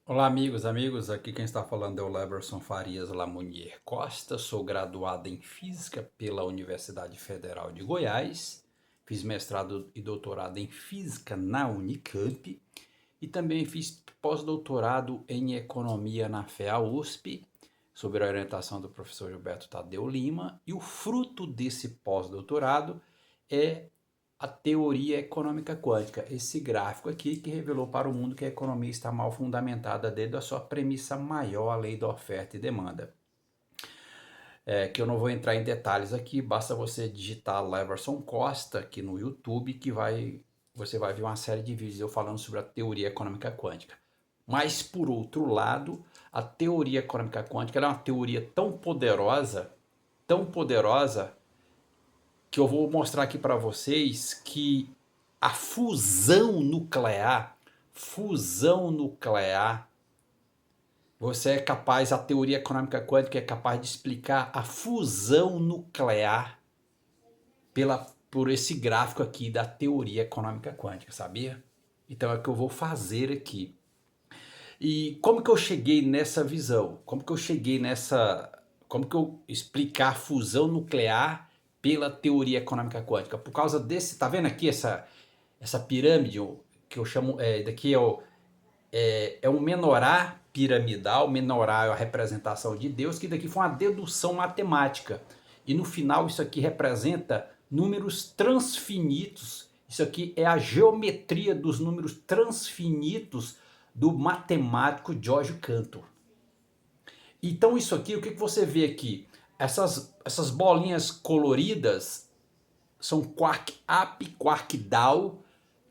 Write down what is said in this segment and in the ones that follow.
Olá, amigos. Aqui quem está falando é o Leverson Farias Lamunier Costa. Sou graduado em Física pela Universidade Federal de Goiás. Fiz mestrado e doutorado em Física na Unicamp e também fiz pós-doutorado em Economia na FEA USP, sob a orientação do professor Gilberto Tadeu Lima. E o fruto desse pós-doutorado é a teoria econômica quântica, esse gráfico aqui que revelou para o mundo que a economia está mal fundamentada desde a sua premissa maior, a lei da oferta e demanda. Que eu não vou entrar em detalhes aqui, basta você digitar Leverson Costa aqui no YouTube que você vai ver uma série de vídeos eu falando sobre a teoria econômica quântica. Mas, por outro lado, a teoria econômica quântica é uma teoria tão poderosa, que eu vou mostrar aqui para vocês que a fusão nuclear, você é capaz, a teoria econômica quântica é capaz de explicar a fusão nuclear por esse gráfico aqui da teoria econômica quântica, sabia? Então é o que eu vou fazer aqui. E como que eu cheguei nessa visão? Como que eu explicar a fusão nuclear pela teoria econômica quântica? Por causa desse, tá vendo aqui essa pirâmide que eu chamo, daqui é um menorá piramidal, menorá é a representação de Deus, que daqui foi uma dedução matemática. E no final isso aqui representa números transfinitos, isso aqui é a geometria dos números transfinitos do matemático George Cantor. Então isso aqui, o que você vê aqui? Essas bolinhas coloridas são quark up, quark down,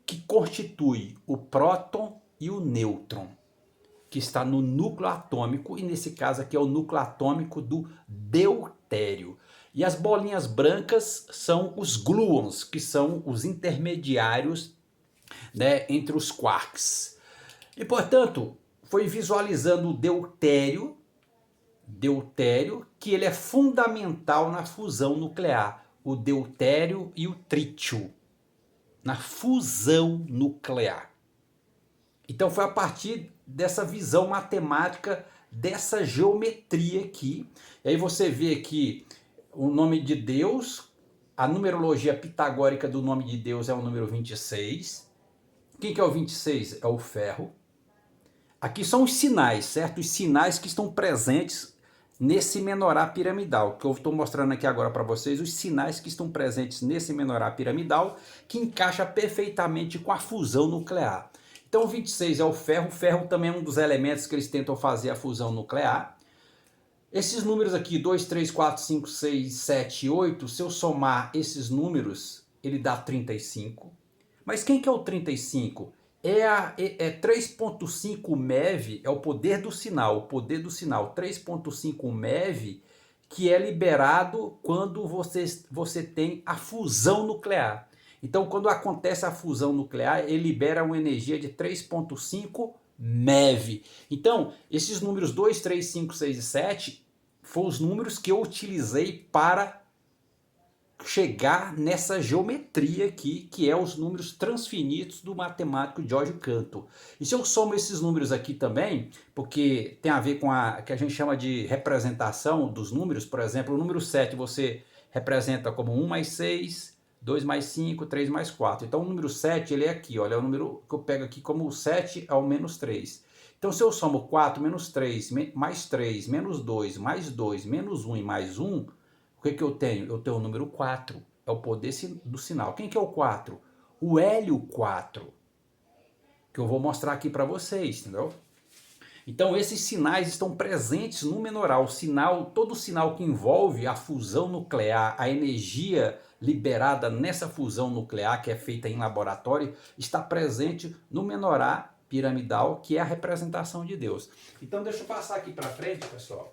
que constitui o próton e o nêutron, que está no núcleo atômico, e nesse caso aqui é o núcleo atômico do deutério. E as bolinhas brancas são os gluons, que são os intermediários, né, entre os quarks. E portanto, foi visualizando o deutério, que ele é fundamental na fusão nuclear, o deutério e o trítio, na fusão nuclear. Então foi a partir dessa visão matemática, dessa geometria aqui. E aí você vê aqui o nome de Deus, a numerologia pitagórica do nome de Deus é o número 26. Quem que é o 26? É o ferro. Aqui são os sinais, certo? Os sinais que estão presentes nesse menorá piramidal, que eu estou mostrando aqui agora para vocês, os sinais que estão presentes nesse menorá piramidal, que encaixa perfeitamente com a fusão nuclear. Então o 26 é o ferro também é um dos elementos que eles tentam fazer a fusão nuclear. Esses números aqui, 2, 3, 4, 5, 6, 7 e 8, se eu somar esses números, ele dá 35. Mas quem que é o 35? É 3.5 MeV, é o poder do sinal, 3.5 MeV, que é liberado quando você tem a fusão nuclear. Então, quando acontece a fusão nuclear, ele libera uma energia de 3.5 MeV. Então, esses números 2, 3, 5, 6 e 7 foram os números que eu utilizei para chegar nessa geometria aqui, que é os números transfinitos do matemático George Cantor. E se eu somo esses números aqui também, porque tem a ver com a que a gente chama de representação dos números, por exemplo, o número 7 você representa como 1 mais 6, 2 mais 5, 3 mais 4. Então o número 7 ele é aqui, olha, é o número que eu pego aqui como 7 ao menos 3. Então se eu somo 4 menos 3, mais 3, menos 2, mais 2, menos 1 e mais 1, o que eu tenho? Eu tenho o número 4, é o poder do sinal. Quem que é o 4? O hélio 4, que eu vou mostrar aqui para vocês, entendeu? Então esses sinais estão presentes no menoral, todo sinal que envolve a fusão nuclear, a energia liberada nessa fusão nuclear que é feita em laboratório, está presente no menorá piramidal, que é a representação de Deus. Então deixa eu passar aqui para frente, pessoal.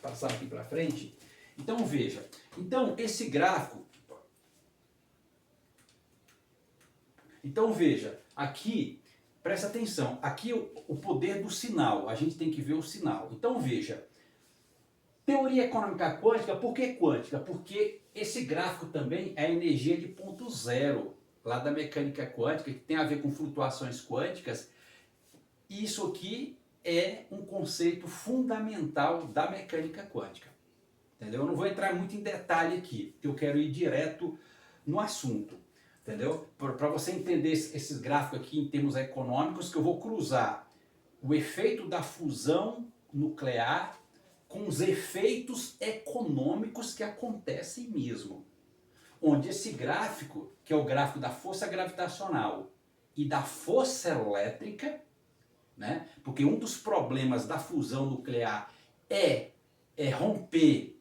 Passar aqui para frente. Então veja, esse gráfico, aqui, presta atenção, aqui o poder do sinal, a gente tem que ver o sinal. Então veja, teoria econômica quântica, por que quântica? Porque esse gráfico também é a energia de ponto zero, lá da mecânica quântica, que tem a ver com flutuações quânticas. isso aqui é um conceito fundamental da mecânica quântica. Entendeu? Eu não vou entrar muito em detalhe aqui, porque eu quero ir direto no assunto. Entendeu? Para você entender esses gráficos aqui em termos econômicos, que eu vou cruzar o efeito da fusão nuclear com os efeitos econômicos que acontecem mesmo. Onde esse gráfico, que é o gráfico da força gravitacional e da força elétrica, né? Porque um dos problemas da fusão nuclear é romper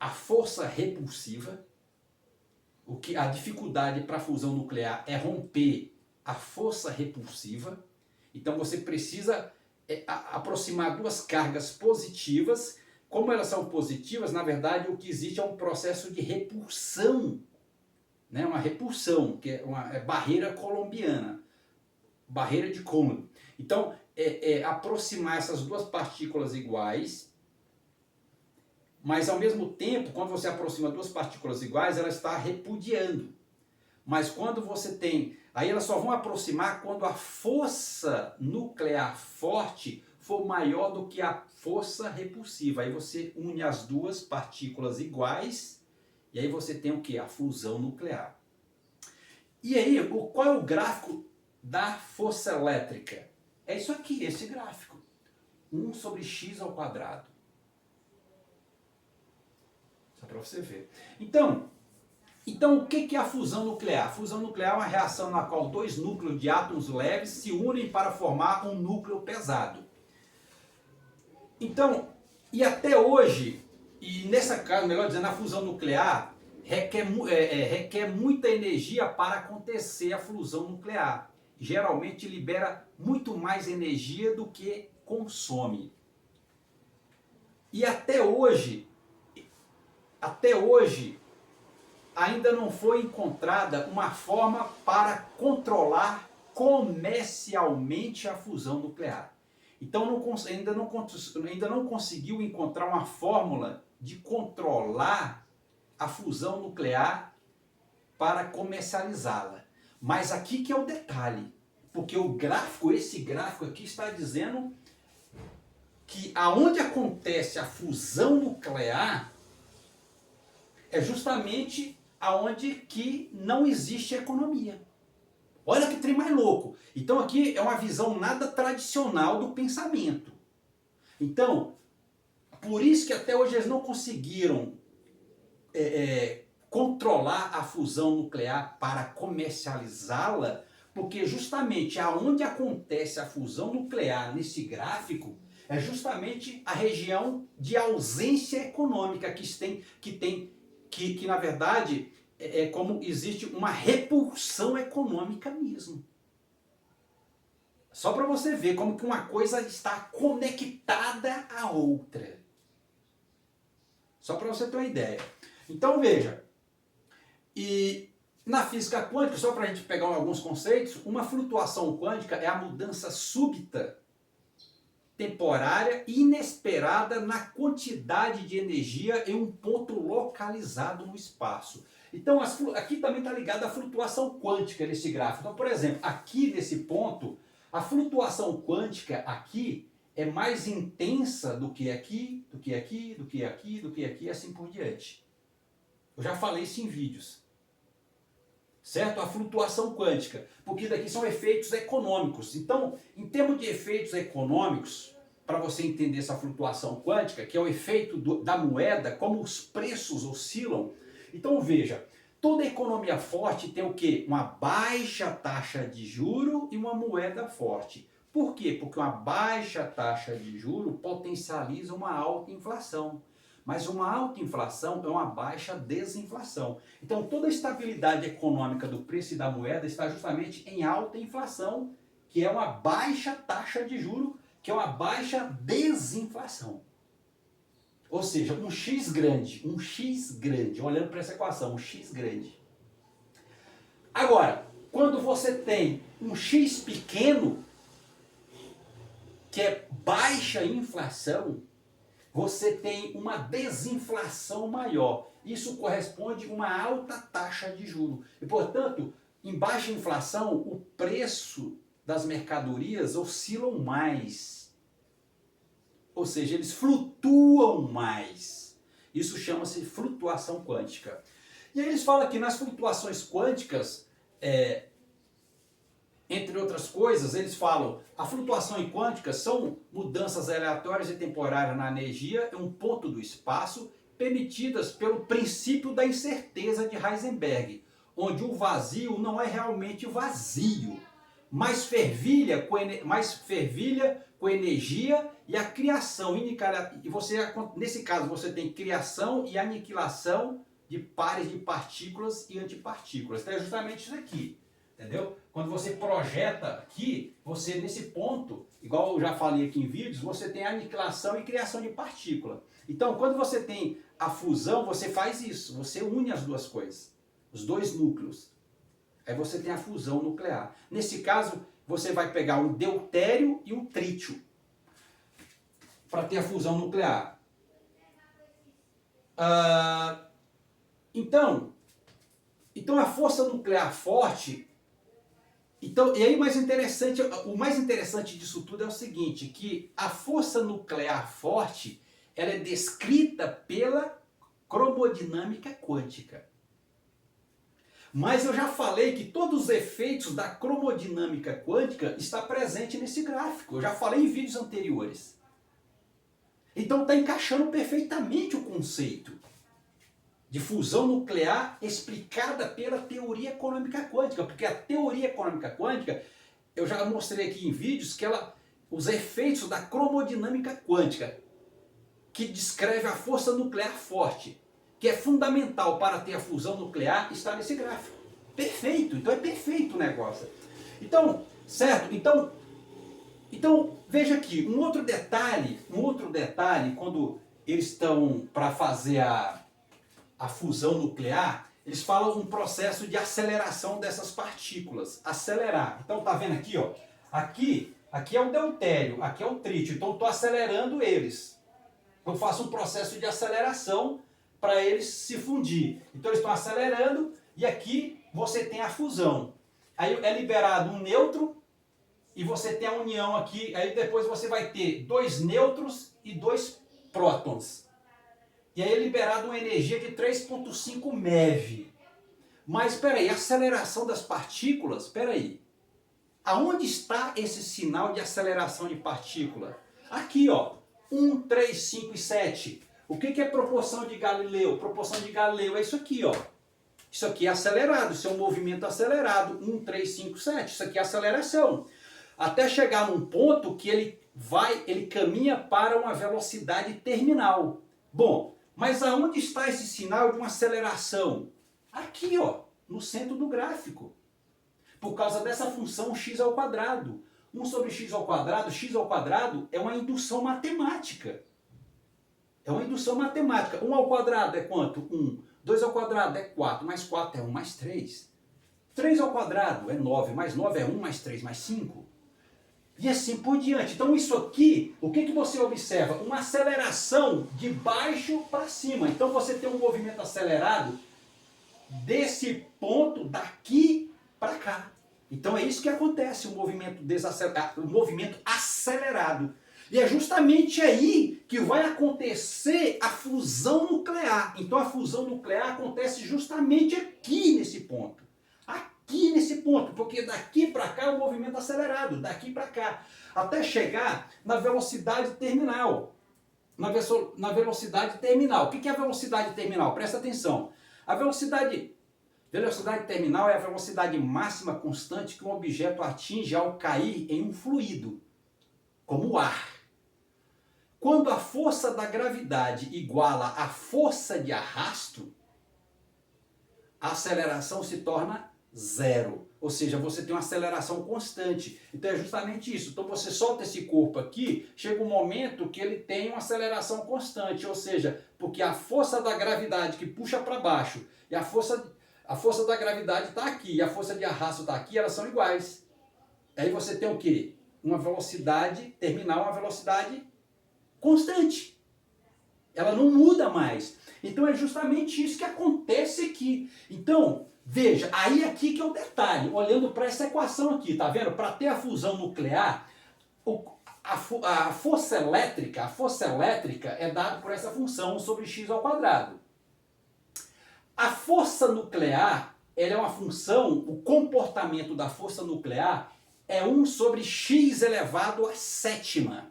a força repulsiva. O que a dificuldade para a fusão nuclear é romper a força repulsiva. Então você precisa aproximar duas cargas positivas. Como elas são positivas, na verdade o que existe é um processo de repulsão, né? Uma repulsão, que é uma barreira colombiana, barreira de Coulomb. Então aproximar essas duas partículas iguais, mas ao mesmo tempo, quando você aproxima duas partículas iguais, ela está repudiando. Mas quando você tem... Aí elas só vão aproximar quando a força nuclear forte for maior do que a força repulsiva. Aí você une as duas partículas iguais e aí você tem o que? A fusão nuclear. E aí, qual é o gráfico da força elétrica? É isso aqui, esse gráfico. 1 sobre x ao quadrado. Só para você ver. Então, o que é a fusão nuclear? A fusão nuclear é uma reação na qual dois núcleos de átomos leves se unem para formar um núcleo pesado. Então, e até hoje, e nessa casa, melhor dizendo, a fusão nuclear requer muita energia para acontecer a fusão nuclear. Geralmente libera muito mais energia do que consome. E até hoje ainda não foi encontrada uma forma para controlar comercialmente a fusão nuclear. Então ainda não conseguiu encontrar uma fórmula de controlar a fusão nuclear para comercializá-la. Mas aqui que é o detalhe, porque esse gráfico aqui está dizendo que aonde acontece a fusão nuclear é justamente aonde que não existe economia. Olha que trem mais louco. Então aqui é uma visão nada tradicional do pensamento. Então, por isso que até hoje eles não conseguiram controlar a fusão nuclear para comercializá-la, porque justamente aonde acontece a fusão nuclear nesse gráfico é justamente a região de ausência econômica que na verdade é como existe uma repulsão econômica mesmo. Só para você ver como que uma coisa está conectada à outra. Só para você ter uma ideia. Então veja, e na física quântica, só para a gente pegar alguns conceitos, uma flutuação quântica é a mudança súbita, temporária e inesperada na quantidade de energia em um ponto localizado no espaço. Então aqui também está ligado à flutuação quântica nesse gráfico. Então, por exemplo, aqui nesse ponto, a flutuação quântica aqui é mais intensa do que aqui, do que aqui, do que aqui, do que aqui, e assim por diante. Eu já falei isso em vídeos. Certo? A flutuação quântica, porque daqui são efeitos econômicos. Então, em termos de efeitos econômicos, para você entender essa flutuação quântica, que é o efeito da moeda, como os preços oscilam. Então veja, toda economia forte tem o quê? Uma baixa taxa de juro e uma moeda forte. Por quê? Porque uma baixa taxa de juro potencializa uma alta inflação. Mas uma alta inflação é uma baixa desinflação. Então toda a estabilidade econômica do preço e da moeda está justamente em alta inflação, que é uma baixa taxa de juro, que é uma baixa desinflação. Ou seja, um X grande, olhando para essa equação, um X grande. Agora, quando você tem um X pequeno, que é baixa inflação, você tem uma desinflação maior. Isso corresponde a uma alta taxa de juros. E, portanto, em baixa inflação, o preço das mercadorias oscilam mais. Ou seja, eles flutuam mais. Isso chama-se flutuação quântica. E aí eles falam que nas flutuações quânticas, entre outras coisas, eles falam a flutuação quântica são mudanças aleatórias e temporárias na energia em um ponto do espaço permitidas pelo princípio da incerteza de Heisenberg, onde o vazio não é realmente vazio, mas fervilha com energia e a criação. E você, nesse caso, você tem criação e aniquilação de pares de partículas e antipartículas. Então é justamente isso aqui. Entendeu? Quando você projeta aqui, você nesse ponto, igual eu já falei aqui em vídeos, você tem aniquilação e criação de partícula. Então, quando você tem a fusão, você faz isso, você une as duas coisas, os dois núcleos. Aí você tem a fusão nuclear. Nesse caso, você vai pegar o deutério e o trítio para ter a fusão nuclear. Então a força nuclear forte. Então, e aí o mais interessante disso tudo é o seguinte, que a força nuclear forte, ela é descrita pela cromodinâmica quântica. Mas eu já falei que todos os efeitos da cromodinâmica quântica estão presentes nesse gráfico. Eu já falei em vídeos anteriores. Então está encaixando perfeitamente o conceito de fusão nuclear explicada pela teoria econômica quântica, porque a teoria econômica quântica, eu já mostrei aqui em vídeos que os efeitos da cromodinâmica quântica, que descreve a força nuclear forte, que é fundamental para ter a fusão nuclear, está nesse gráfico. Perfeito, então é perfeito o negócio. Então, certo? Então veja aqui, um outro detalhe, quando eles estão para fazer a fusão nuclear, eles falam um processo de aceleração dessas partículas. Acelerar. Então tá vendo aqui, ó? Aqui é o deutério, aqui é o trítio. Então eu estou acelerando eles. Eu faço um processo de aceleração para eles se fundir. Então eles estão acelerando e aqui você tem a fusão. Aí é liberado um nêutron e você tem a união aqui. Aí depois você vai ter 2 nêutrons e 2 prótons. E aí é liberado uma energia de 3,5 MeV. Mas espera aí, a aceleração das partículas, espera aí. Aonde está esse sinal de aceleração de partícula? Aqui, ó, 1, 3, 5 e 7. O que é proporção de Galileu? Proporção de Galileu é isso aqui, ó. Isso aqui é acelerado, isso é um movimento acelerado. 1, 3, 5, 7. Isso aqui é aceleração. Até chegar num ponto que ele caminha para uma velocidade terminal. Bom, mas aonde está esse sinal de uma aceleração? Aqui, ó, no centro do gráfico. Por causa dessa função x ao quadrado. 1 sobre x ao quadrado é uma indução matemática. É uma indução matemática. 1 ao quadrado é quanto? 1. 2 ao quadrado é 4, mais 4 é 1, mais 3. 3 ao quadrado é 9, mais 9 é 1, mais 3, mais 5. E assim por diante. Então isso aqui, o que você observa? Uma aceleração de baixo para cima. Então você tem um movimento acelerado desse ponto daqui para cá. Então é isso que acontece, o movimento acelerado. E é justamente aí que vai acontecer a fusão nuclear. Então a fusão nuclear acontece justamente aqui nesse ponto. Aqui nesse ponto, porque daqui para cá é um movimento acelerado, daqui para cá, até chegar na velocidade terminal. Na velocidade terminal. O que é a velocidade terminal? Presta atenção. A velocidade terminal é a velocidade máxima constante que um objeto atinge ao cair em um fluido, como o ar. Quando a força da gravidade iguala a força de arrasto, a aceleração se torna zero. Ou seja, você tem uma aceleração constante. Então é justamente isso. Então você solta esse corpo aqui, chega um momento que ele tem uma aceleração constante. Ou seja, porque a força da gravidade que puxa para baixo e a força da gravidade está aqui e a força de arrasto está aqui, elas são iguais. Aí você tem o quê? Uma velocidade terminal, uma velocidade constante. Ela não muda mais. Então é justamente isso que acontece aqui. Então, Veja, aí aqui que é o detalhe, olhando para essa equação aqui, tá vendo? Para ter a fusão nuclear, a força elétrica é dada por essa função 1 sobre x ao quadrado. A força nuclear, ela é uma função, o comportamento da força nuclear é 1 sobre x elevado à sétima.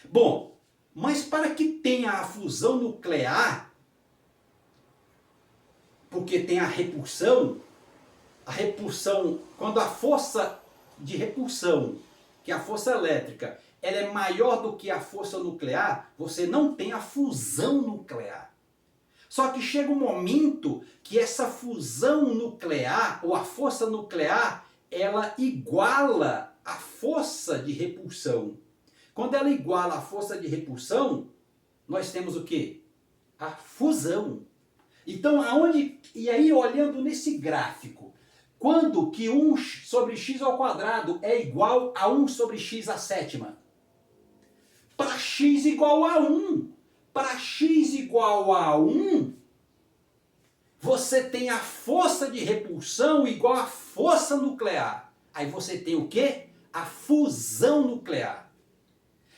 Bom, mas para que tenha a fusão nuclear, porque tem a repulsão, quando a força de repulsão, que é a força elétrica, ela é maior do que a força nuclear, você não tem a fusão nuclear. Só que chega um momento que essa fusão nuclear, ou a força nuclear, ela iguala a força de repulsão. Quando ela iguala a força de repulsão, nós temos o quê? A fusão. Então, e aí olhando nesse gráfico, quando que 1 sobre x ao quadrado é igual a 1 sobre x à sétima? Para x igual a 1. Para x igual a 1, você tem a força de repulsão igual à força nuclear. Aí você tem o quê? A fusão nuclear.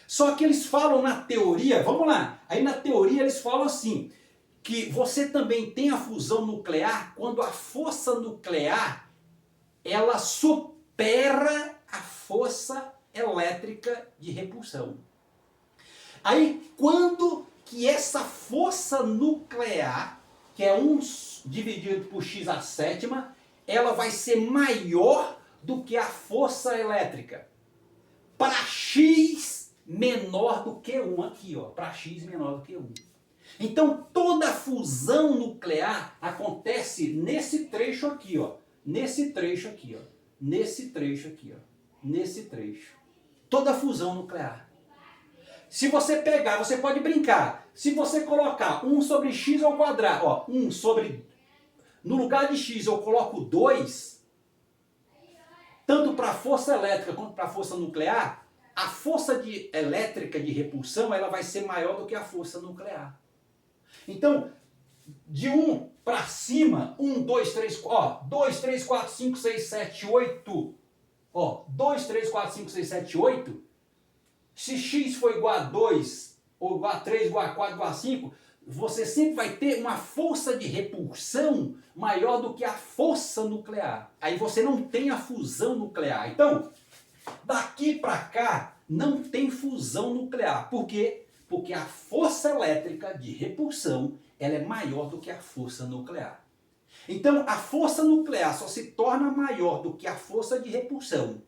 Só que eles falam na teoria, vamos lá, aí na teoria eles falam assim, que você também tem a fusão nuclear quando a força nuclear ela supera a força elétrica de repulsão. Aí quando que essa força nuclear, que é 1 dividido por x à sétima, ela vai ser maior do que a força elétrica. Para x menor do que 1, aqui ó, para x menor do que 1. Então toda a fusão nuclear acontece nesse trecho aqui, ó. Nesse trecho aqui, ó. Nesse trecho aqui, ó. Nesse trecho. Toda a fusão nuclear. Se você pegar, você pode brincar. Se você colocar 1 sobre x ao quadrado, ó, 1 sobre... No lugar de x eu coloco 2, tanto para a força elétrica quanto para a força nuclear, a força elétrica de repulsão ela vai ser maior do que a força nuclear. Então, de 1 para cima, 1, 2, 3, ó, 2, 3, 4, 5, 6, 7, 8, ó, 2, 3, 4, 5, 6, 7, 8, se x for igual a 2, ou igual a 3, igual a 4, igual a 5, você sempre vai ter uma força de repulsão maior do que a força nuclear. Aí você não tem a fusão nuclear. Então, daqui para cá, não tem fusão nuclear. Por quê? Porque a força elétrica de repulsão ela é maior do que a força nuclear. Então, a força nuclear só se torna maior do que a força de repulsão.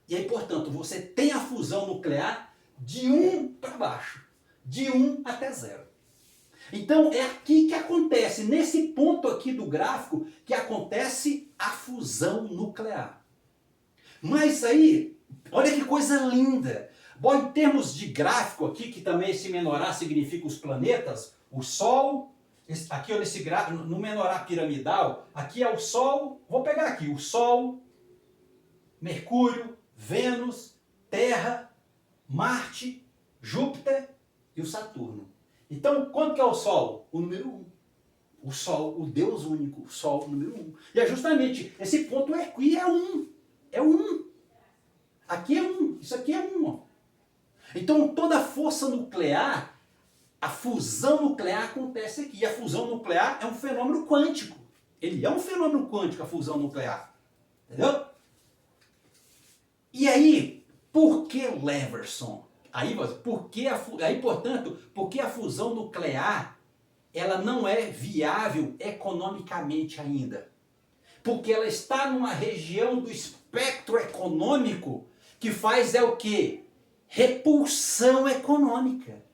E aí, portanto, você tem a fusão nuclear de 1 para baixo. De 1 até 0. Então, é aqui que acontece, nesse ponto aqui do gráfico, que acontece a fusão nuclear. Mas aí, olha que coisa linda. Bom, em termos de gráfico aqui, que também esse menorá significa os planetas, o Sol, aqui ó, nesse gráfico, no menorá piramidal, aqui é o Sol, vou pegar aqui, o Sol, Mercúrio, Vênus, Terra, Marte, Júpiter e o Saturno. Então, quanto que é o Sol? O número 1. O Sol, o Deus único, o Sol, o número 1. E é justamente, esse ponto aqui é 1. É 1. Aqui é 1. Isso aqui é 1. Ó. Então, toda a força nuclear, a fusão nuclear acontece aqui. E a fusão nuclear é um fenômeno quântico. Ele é um fenômeno quântico, a fusão nuclear. Entendeu? E aí, por que Leverson? Aí, portanto, porque a fusão nuclear ela não é viável economicamente ainda. Porque ela está numa região do espectro econômico que faz o quê? Repulsão econômica.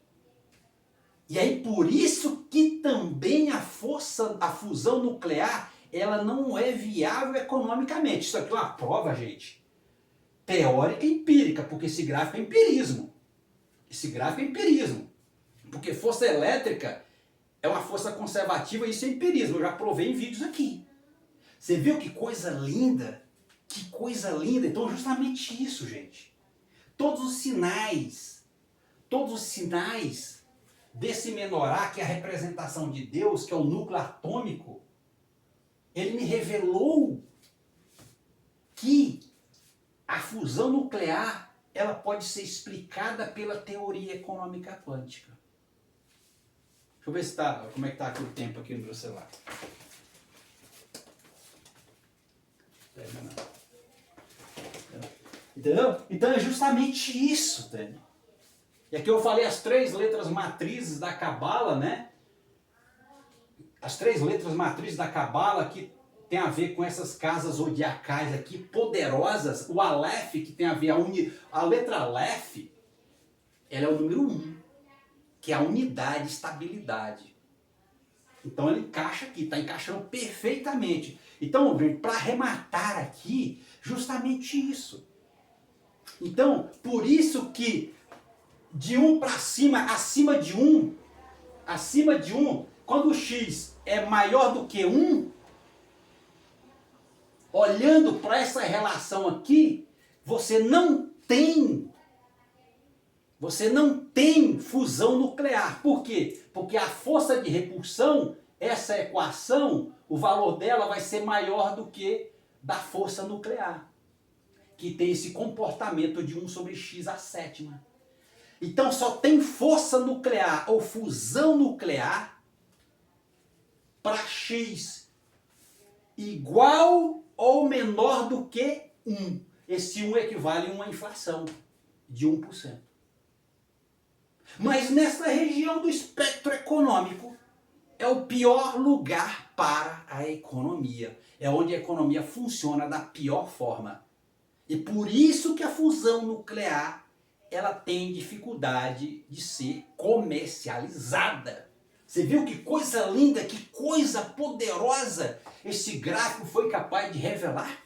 E aí por isso que também a fusão nuclear, ela não é viável economicamente. Isso aqui é uma prova, gente, teórica e empírica, porque esse gráfico é empirismo. Esse gráfico é empirismo. Porque força elétrica é uma força conservativa e isso é empirismo. Eu já provei em vídeos aqui. Você viu que coisa linda? Que coisa linda. Então justamente isso, gente. Todos os sinais desse menorá, que é a representação de Deus, que é o núcleo atômico, ele me revelou que a fusão nuclear ela pode ser explicada pela teoria econômica quântica. Deixa eu ver se tá, como é que está aqui o tempo aqui no meu celular. Entendeu? Então é justamente isso, entendeu? E aqui eu falei as 3 letras matrizes da Cabala, né? As 3 letras matrizes da Cabala que tem a ver com essas casas zodiacais aqui, poderosas. O Aleph, que tem a ver, a letra Aleph, ela é o número 1, que é a unidade, estabilidade. Então ele encaixa aqui, está encaixando perfeitamente. Então, para arrematar aqui, justamente isso. Então, por isso que de 1 para cima, acima de 1, quando o x é maior do que 1, olhando para essa relação aqui, você não tem fusão nuclear. Por quê? Porque a força de repulsão, essa equação, o valor dela vai ser maior do que da força nuclear, que tem esse comportamento de 1 sobre x à sétima. Então só tem força nuclear ou fusão nuclear para x igual ou menor do que 1. Esse 1 equivale a uma inflação de 1%. Mas nessa região do espectro econômico é o pior lugar para a economia. É onde a economia funciona da pior forma. E por isso que a fusão nuclear ela tem dificuldade de ser comercializada. Você viu que coisa linda, que coisa poderosa esse gráfico foi capaz de revelar?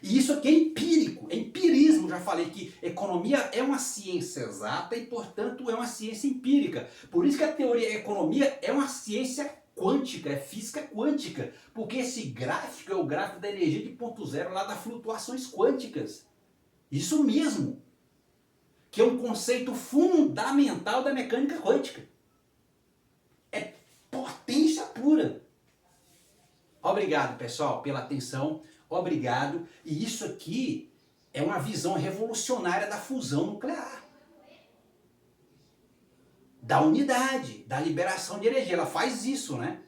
E isso aqui é empírico, é empirismo. Já falei que economia é uma ciência exata e, portanto, é uma ciência empírica. Por isso que a teoria da economia é uma ciência quântica, é física quântica. Porque esse gráfico é o gráfico da energia de ponto zero lá das flutuações quânticas. Isso mesmo, que é um conceito fundamental da mecânica quântica. É potência pura. Obrigado, pessoal, pela atenção. Obrigado. E isso aqui é uma visão revolucionária da fusão nuclear. Da unidade, da liberação de energia. Ela faz isso, né?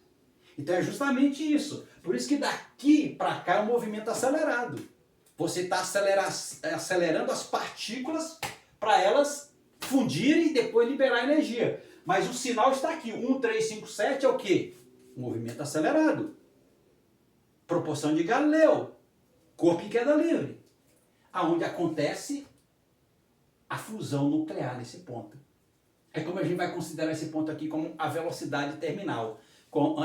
Então é justamente isso. Por isso que daqui para cá é um movimento acelerado. Você está acelerando as partículas para elas fundirem e depois liberar energia. Mas o sinal está aqui. 1, 3, 5, 7 é o quê? Movimento acelerado. Proporção de Galileu. Corpo em queda livre. Aonde acontece a fusão nuclear nesse ponto. É como a gente vai considerar esse ponto aqui como a velocidade terminal.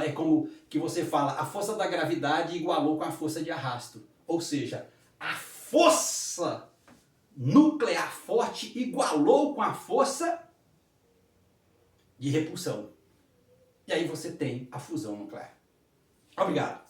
É como que você fala, a força da gravidade igualou com a força de arrasto. Ou seja, a força nuclear forte igualou com a força de repulsão. E aí você tem a fusão nuclear. Obrigado.